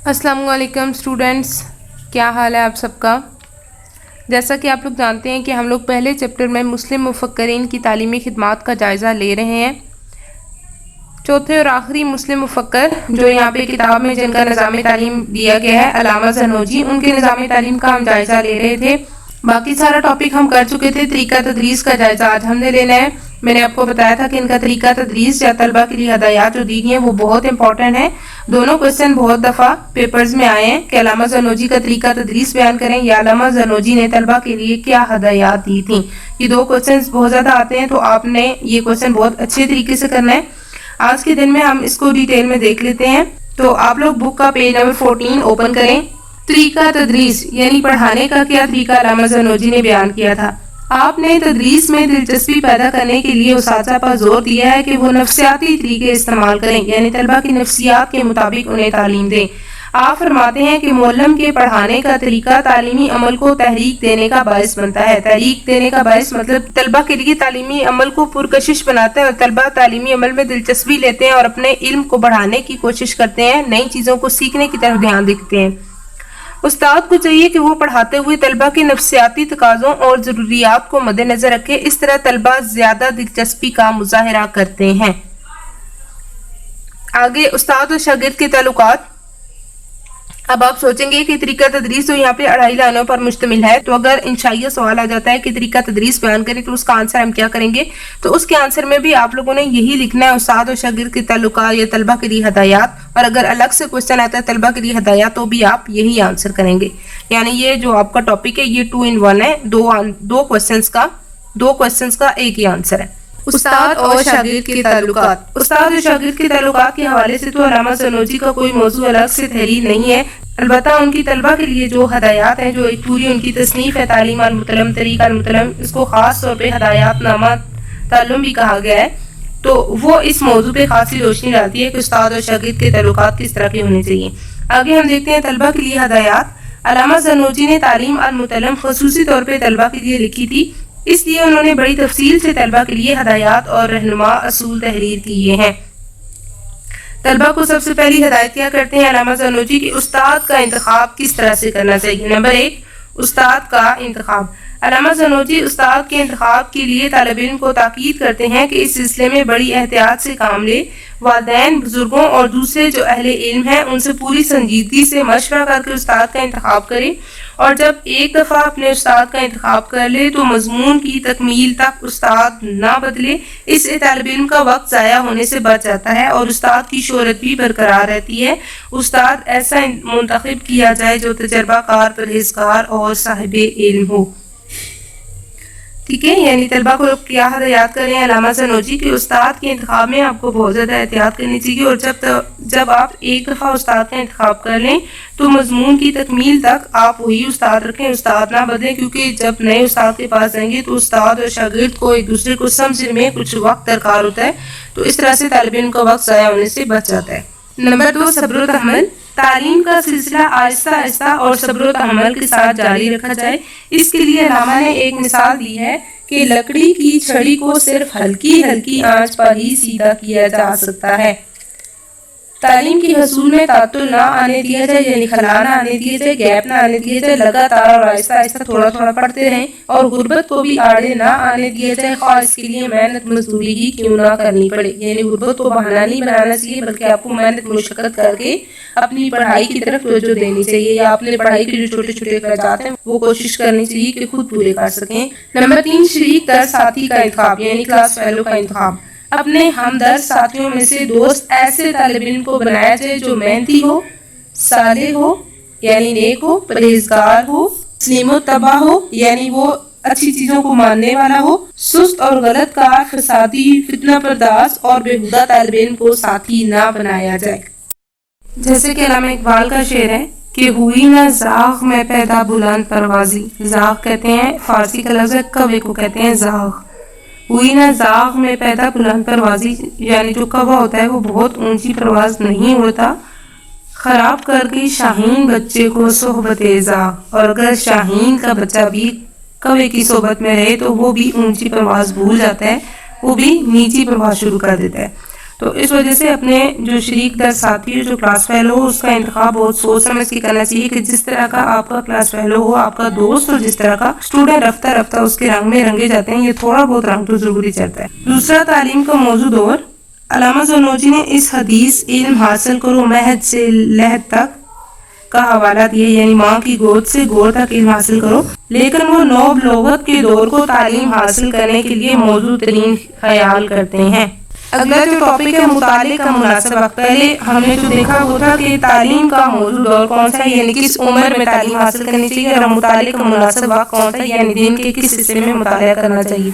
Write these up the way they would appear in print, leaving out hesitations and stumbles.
अस्सलाम वालेकुम स्टूडेंट्स, क्या हाल है आप सबका। जैसा कि आप लोग जानते हैं कि हम लोग पहले चैप्टर में मुस्लिम मुफक्करीन की तालीमी खिदमात का जायज़ा ले रहे हैं। चौथे और आखिरी मुस्लिम मुफक्कर जो यहाँ पे किताब में जिनका निज़ाम तालीम दिया गया है अल्लामा ज़रनोजी, उनके निज़ाम तालीम का हम जायज़ा ले रहे थे। बाकी सारा टॉपिक हम कर चुके थे। तरीका तदरीस का जायज़ा आज हमने लेना है। मैंने आपको बताया था कि इनका तरीका तदरीस या तलबा के लिए हदायत जो दी गई हैं वो बहुत इंपॉर्टेंट है। दोनों क्वेश्चन बहुत दफ़ा पेपर्स में आए हैं कि अल्लामा ज़रनोजी का तरीका तदरीस बयान करें या अल्लामा ज़रनोजी ने तलबा के लिए क्या हदायत दी थी। ये दो क्वेश्चन बहुत ज़्यादा आते हैं, तो आपने ये क्वेश्चन बहुत अच्छे तरीके से करना है। आज के दिन में हम इसको डिटेल में देख लेते हैं। तो आप लोग बुक का पेज नंबर 14 ओपन करें। तरीका तदरीस यानी पढ़ाने का क्या तरीका अल्लामा ज़रनोजी ने बयान किया था। आपने तदरीस में दिलचस्पी पैदा करने के लिए उस्ताद पर जोर दिया है कि वो नफ्सियाती तरीके इस्तेमाल करें, यानी तलबा की नफ्सियात के मुताबिक उन्हें तालीम दें। आप फरमाते हैं कि मुअल्लिम के पढ़ाने का तरीका तालीमी अमल को तहरीक देने का बायस बनता है। तहरीक देने का बायस मतलब तलबा के लिए तालीमी अमल को पुरकशिश बनाता है और तलबा तालीमी अमल में दिलचस्पी लेते हैं और अपने इल्म को बढ़ाने की कोशिश करते हैं, नई चीज़ों को सीखने की तरफ ध्यान देते हैं। उस्ताद को चाहिए कि वो पढ़ाते हुए तलबा के नफ्सियाती तकाज़ों और ज़रूरियात को मद्देनज़र रखे। इस तरह तलबा ज़्यादा दिलचस्पी का मुज़ाहिरा करते हैं। आगे उस्ताद और शागिर्द के ताल्लुकात। अब आप सोचेंगे कि तरीका तदरीस तो यहाँ पे 2.5 लाइनों पर मुश्तमिल है, तो अगर इंशाअल्लाह सवाल आ जाता है कि तरीका तदरीस बयान करें तो उसका आंसर हम क्या करेंगे। तो उसके आंसर में भी आप लोगों ने यही लिखना है, उस्ताद और शागिर्द के ताल्लुकात या तलबा के लिए हदायत। और अगर अलग से क्वेश्चन आता है तलबा के लिए हदायत तो भी आप यही आंसर करेंगे। यानी ये जो आपका टॉपिक है ये 2 in 1 है। दो क्वेश्चंस का एक ही आंसर है। उस्ताद और शागिर्द के ताल्लुकात। उस्ताद और शागिर्द के ताल्लुकात के हवाले से तो अल्लामा ज़रनोजी का कोई मौजू अलग से तहरीर नहीं है। अलबत्ता उनकी तलबा के लिए जो हदायत हैं, जो एक पूरी उनकी तसनीफ है तालीम अल मुतलम, तरीका अल मुतलम, इसको खास तौर पे हदायत नामा ताल्लुम भी कहा गया है। तो वो इस मौजू पे खासी रोशनी डालती है कि उस्ताद और शागिर्द के ताल्लुकात किस तरह के होने चाहिए। आगे हम देखते हैं तलबा के लिए हदायत। अल्लामा ज़रनोजी ने तालीम अल मुतलम खसूसी तौर पर तलबा के लिए लिखी थी, इसलिए उन्होंने बड़ी तफसील से तलबा के लिए हदायत और रहनुमा असूल तहरीर किए हैं। तलबा को सबसे पहली हदायत क्या करते हैं अल्लामा ज़रनोजी कि उस्ताद का इंतखाब किस तरह से करना चाहिए। नंबर 1, उस्ताद का इंतखाब। अल्लामा ज़रनोजी उस्ताद के इंतखाब के लिए तालिब इल्म को ताकीद करते हैं कि इस सिलसिले में बड़ी एहतियात से काम ले। वालिदैन, बुजुर्गों और दूसरे जो अहले इल्म हैं उनसे पूरी संजीदगी से मशवरा करके उस्ताद का इंतखाब करें, और जब एक दफ़ा अपने उस्ताद का इंतखाब कर ले तो मजमून की तकमील तक उस्ताद ना बदले। इससे तालिब इल्म का वक्त ज़ाया होने से बच जाता है और उस्ताद की शोहरत भी बरकरार रहती है। उस्ताद ऐसा मुंतखब किया जाए जो तजर्बाकार, परहेजगार और साहिब इल्म हो। ठीक है, यानी तलबा को क्या हदायत करें अल्लामा ज़रनोजी के उस्ताद के इंतखाब में आपको बहुत ज़्यादा एहतियात करनी चाहिए। और जब आप एक दफ़ा उस्ताद का इंतखाब कर लें तो मजमून की तकमील तक आप वही उस्ताद रखें, उस्ताद ना बदलें, क्योंकि जब नए उस्ताद के पास जाएंगे तो उस्ताद और शागिर्द को एक दूसरे को समझने में कुछ वक्त दरकार होता है। तो इस तरह से तालिब इल्म का वक्त ज़ाया होने से बच जाता है। नंबर 2, सब्र व तहम्मुल। तालीम का सिलसिला आहिस्ता आहिस्ता और सब्र व तहम्मुल के साथ जारी रखा जाए। इसके लिए अल्लामा ने एक मिसाल दी है कि लकड़ी की छड़ी को सिर्फ हल्की हल्की आंच पर ही सीधा किया जा सकता है। तालीम की हसूल में तातुल ना आने दिया जाए, यानी खला ना आने दिया जाए, गैप ना आने दिया जाए। लगातार और आहिस्ता आहिस्ता थोड़ा थोड़ा पढ़ते रहें और गुर्बत को भी आड़े ना आने दिया जाए, खास इसके लिए मेहनत मजदूरी ही क्यों ना करनी पड़े। यानी गुर्बत को बहाना नहीं बनाना चाहिए, बल्कि आपको मेहनत मुशक्कत करके अपनी पढ़ाई की तरफ तवज्जो देनी चाहिए, या अपने पढ़ाई के जो छोटे छोटे अखराजात हैं वो कोशिश करनी चाहिए कि खुद पूरे कर सकें। नंबर 3, शरीक दर साथी का इंतखाब, यानी क्लास फेलो का इंतखाब। अपने हमदर्द साथियों में से दोस्त ऐसे तालिब इल्म को बनाया जाए जो मेहनती हो, साले हो यानी नेक हो, परहेजगार हो, तस्लीम तबा हो यानी वो अच्छी चीजों को मानने वाला हो, सुस्त और गलत कार, फसादी, फितना पर्दास और बेहुदा तालिब इल्म को साथी ना बनाया जाए। जैसे कि अल्लामा इकबाल का शेर है कि हुई ना ज़ाग़ में पैदा बुलंद परवाज़ी। ज़ाग़ कहते हैं, फारसी का लफ्ज़ है, कवे को कहते हैं ज़ाग़। हुई ना ज़ाग़ में पैदा बुलंद परवाज़ी, यानी जो कवा होता है वो बहुत ऊंची परवाज़ नहीं होता। ख़राब कर गई शाहीन बच्चे को सोहबत ज़ाग़। और अगर शाहीन का बच्चा भी कवे की सोहबत में रहे तो वो भी ऊंची परवाज़ भूल जाता है, वो भी नीची परवाज़ शुरू कर देता है। تو اس وجہ سے اپنے جو شریک در ساتھی جو کلاس فیلو ہو اس کا انتخاب بہت سوچ سمجھ کے کرنا چاہیے کہ جس طرح کا آپ کا کلاس فیلو ہو، آپ کا دوست ہو، جس طرح کا اسٹوڈنٹ رفتہ رفتہ اس کے رنگ میں رنگے جاتے ہیں، یہ تھوڑا بہت رنگ تو ضروری چلتا ہے۔ دوسرا تعلیم کا موضوع دور۔ علامہ زرنوجی نے اس حدیث علم حاصل کرو مہد سے لحد تک کا حوالہ دیا، یعنی ماں کی گود سے گور تک علم حاصل کرو، لیکن وہ نو بلوغت کے دور کو تعلیم حاصل کرنے کے لیے موضوع ترین خیال کرتے ہیں۔ اگلا جو ٹاپک ہے مطالعے کا مناسب وقت۔ پہلے ہم نے جو دیکھا وہ تھا کہ تعلیم کا موضوع دور کون سا ہے، یعنی کس عمر میں تعلیم حاصل کرنی چاہیے، اور مطالعے کا مناسب وقت کون سا ہے، یعنی دن کے کس حصے میں مطالعہ کرنا چاہیے۔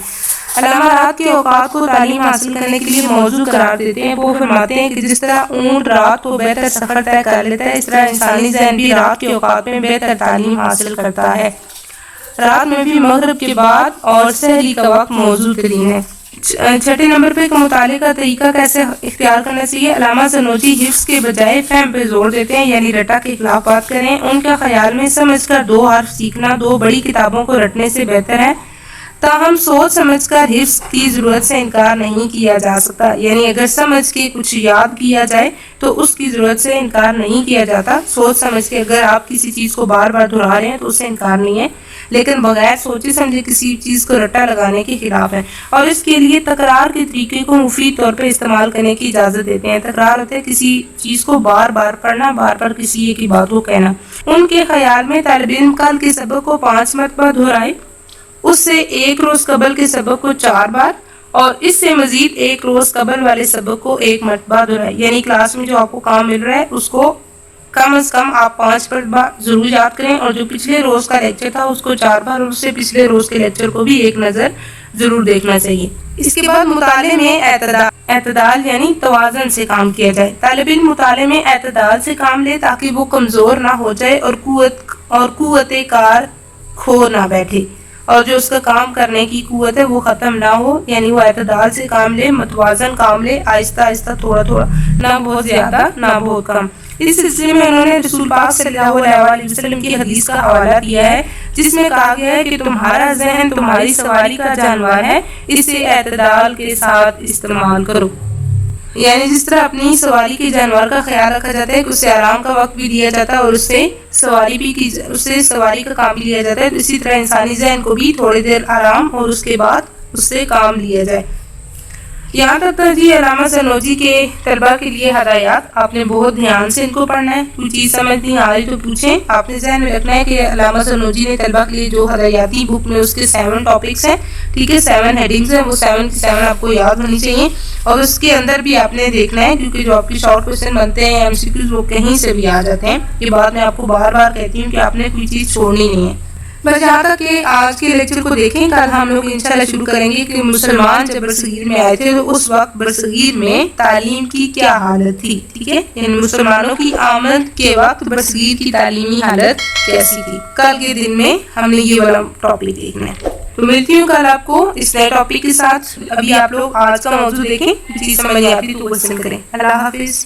علامہ رات کے اوقات کو تعلیم حاصل کرنے کے لیے موضوع قرار دیتے ہیں۔ وہ فرماتے ہیں کہ جس طرح اونٹ رات کو بہتر سفر طے کر لیتا ہے، اس طرح انسانی ذہن بھی رات کے اوقات میں بہتر تعلیم حاصل کرتا ہے۔ رات میں بھی مغرب کے بعد اور سحری کا وقت موضوع ترین ہے۔ چھٹے نمبر پہ مطالعے کا طریقہ کیسے اختیار کرنا چاہیے۔ علامہ زرنوجی حفظ کے بجائے فہم پہ زور دیتے ہیں، یعنی رٹا کے خلاف بات کریں۔ ان کا خیال میں سمجھ کر 2 حرف سیکھنا 2 بڑی کتابوں کو رٹنے سے بہتر ہے، تاہم سوچ سمجھ کر حفظ کی ضرورت سے انکار نہیں کیا جا سکتا، یعنی اگر سمجھ کے کچھ یاد کیا جائے تو اس کی ضرورت سے انکار نہیں کیا جاتا۔ سوچ سمجھ کے اگر آپ کسی چیز کو بار بار دہرا رہے ہیں تو اس سے انکار نہیں ہے، لیکن بغیر سوچے سمجھے کسی چیز کو رٹا لگانے کے خلاف ہے، اور اس کے لیے تکرار کے طریقے کو مفید طور پہ استعمال کرنے کی اجازت دیتے ہیں۔ تکرار ہوتا ہے کسی چیز کو بار بار پڑھنا، بار بار کسی ایک ہی بات کو کہنا۔ ان کے خیال میں طالب علم کل کے سبق کو 5 مرتبہ دہرائے، اس سے 1 روز قبل کے سبق کو 4 بار، اور اس سے مزید 1 روز قبل والے سبق کو 1 مرتبہ دہرائے، یعنی کلاس میں جو آپ کو کام مل رہا ہے اس کو کم از کم آپ 5 مرتبہ ضرور یاد کریں، اور جو پچھلے روز کا لیکچر تھا اس کو 4 بار، اور اس سے پچھلے روز کے لیکچر کو بھی ایک نظر ضرور دیکھنا چاہیے۔ اس کے بعد مطالعے میں اعتدال یعنی توازن سے کام کیا جائے۔ طالب علم مطالعے میں اعتدال سے کام لے تاکہ وہ کمزور نہ ہو جائے اور قوت کار کھو نہ بیٹھے، اور جو اس کا کام کرنے کی قوت ہے وہ ختم نہ ہو، یعنی وہ اعتدال سے کام لے، متوازن کام لے، آہستہ آہستہ تھوڑا تھوڑا، نہ بہت زیادہ نہ بہت کم۔ اس سلسلے میں انہوں نے رسول پاک صلی اللہ علیہ وسلم کی حدیث کا حوالہ دیا ہے جس میں کہا گیا ہے کہ تمہارا ذہن تمہاری سواری کا جانور ہے، اسے اعتدال کے ساتھ استعمال کرو، یعنی جس طرح اپنی سواری کے جانور کا خیال رکھا جاتا ہے کہ اسے آرام کا وقت بھی دیا جاتا ہے اور اس سے سواری کا کام بھی لیا جاتا ہے، تو اسی طرح انسانی ذہن کو بھی تھوڑی دیر آرام اور اس کے بعد اس سے کام لیا جائے۔ یہاں تک تو جی علامہ زرنوجی کے طلبہ کے لیے ہدایات، آپ نے بہت دھیان سے ان کو پڑھنا ہے، کوئی چیز سمجھ نہیں آ رہی تو پوچھیں۔ آپ نے ذہن میں رکھنا ہے کہ علامہ زرنوجی نے طلبہ کے لیے جو ہدایاتی بک میں اس کے 7 ٹاپکس ہیں، ٹھیک ہے، 7 ہیڈنگز ہیں، وہ 7 کی 7 آپ کو یاد ہونی چاہیے، اور اس کے اندر بھی آپ نے دیکھنا ہے کیونکہ جو آپ کے شارٹ کوسچن بنتے ہیں MCQs وہ کہیں سے بھی آ جاتے ہیں۔ یہ بات میں آپ کو بار بار کہتی ہوں کہ آپ نے کوئی چیز چھوڑنی نہیں ہے۔ بس یہاں تک کہ آج کے لیکچر کو دیکھیں، کل ہم لوگ انشاءاللہ شروع کریں گے کہ مسلمان جب برصغیر میں آئے تھے تو اس وقت برصغیر میں تعلیم کی کیا حالت تھی، ٹھیک ہے، یعنی مسلمانوں کی آمد کے وقت برصغیر کی تعلیمی حالت کیسی تھی۔ کل کے دن میں ہم نے یہ والا ٹاپک دیکھنا ہے، تو ملتی ہوں کل آپ کو اس نئے ٹاپک کے ساتھ۔ ابھی آپ لوگ آج کا موضوع دیکھیں، چیز سمجھ آتی تو کوشچن کریں۔ اللہ حافظ۔